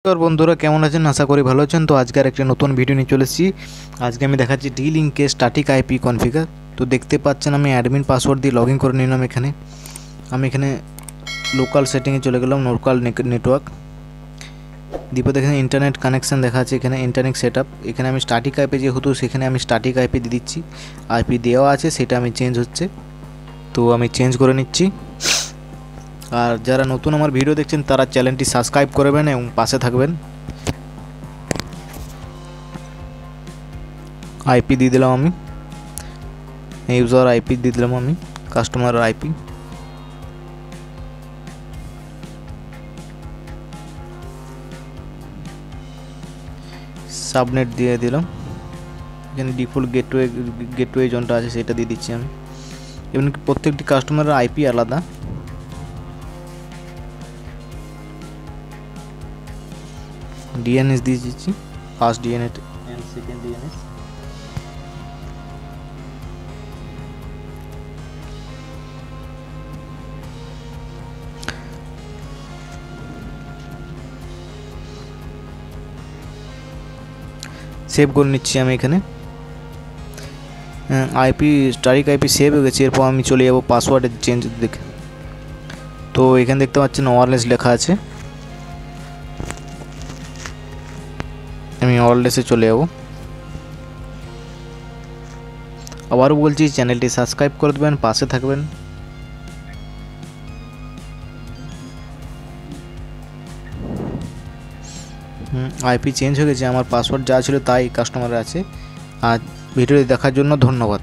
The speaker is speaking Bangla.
নমস্কার বন্ধুরা, কেমন আছেন? আশা করি ভালো আছেন। তো আজকে আর একটা নতুন ভিডিও নিয়ে চলে এসেছি। আজকে আমি দেখাচ্ছি ডি-লিঙ্কে স্ট্যাটিক আইপি কনফিগার। তো দেখতে পাচ্ছেন আমি অ্যাডমিন পাসওয়ার্ড দিয়ে লগ ইন করে নিলাম। আমি এখানে লোকাল সেটিংয়ে চলে গেলাম, লোকাল নেটওয়ার্ক। দ্বিতীয় দেখেন ইন্টারনেট কানেকশান দেখা আছে, এখানে ইন্টারনেট সেট আপ। এখানে আমি স্ট্যাটিক আইপি যেহেতু, সেখানে আমি স্ট্যাটিক আইপি দিয়ে দিচ্ছি। আইপি দেওয়া আছে, সেটা আমি চেঞ্জ হচ্ছে, তো আমি চেঞ্জ করে নিচ্ছি। আর যারা নতুন আমার ভিডিও দেখছেন তারা চ্যানেলটি সাবস্ক্রাইব করবেন এবং পাশে থাকবেন। আইপি দিয়ে দিলাম আমি, ইউজার আইপি দিয়ে দিলাম আমি, কাস্টমার আইপি। সাবনেট দিয়ে দিলাম। এখানে ডিফল্ট গেটওয়ে জোনটা আছে সেটা দিয়ে দিচ্ছি আমি। এমনকি প্রত্যেকটি কাস্টমারের আইপি আলাদা। ডিএনএস দিয়ে দিচ্ছি, first DNS and second DNS. Save করে নিচ্ছি আমি এখানে। আইপি স্ট্যাটিক আইপি সেভ হয়ে গেছে। এরপর আমি চলে যাবো পাসওয়ার্ডের চেঞ্জ দেখে। তো এখানে দেখতে পাচ্ছেন ওয়্যারলেস লেখা আছে, আমি ওয়্যারলেসে চলে যাব। আবারও বলছি, চ্যানেলটি সাবস্ক্রাইব করে দেবেন, পাশে থাকবেন। আইপি চেঞ্জ হয়ে গেছে, আমার পাসওয়ার্ড যা ছিল তাই কাস্টমারের আছে। আর ভিডিওটি দেখার জন্য ধন্যবাদ।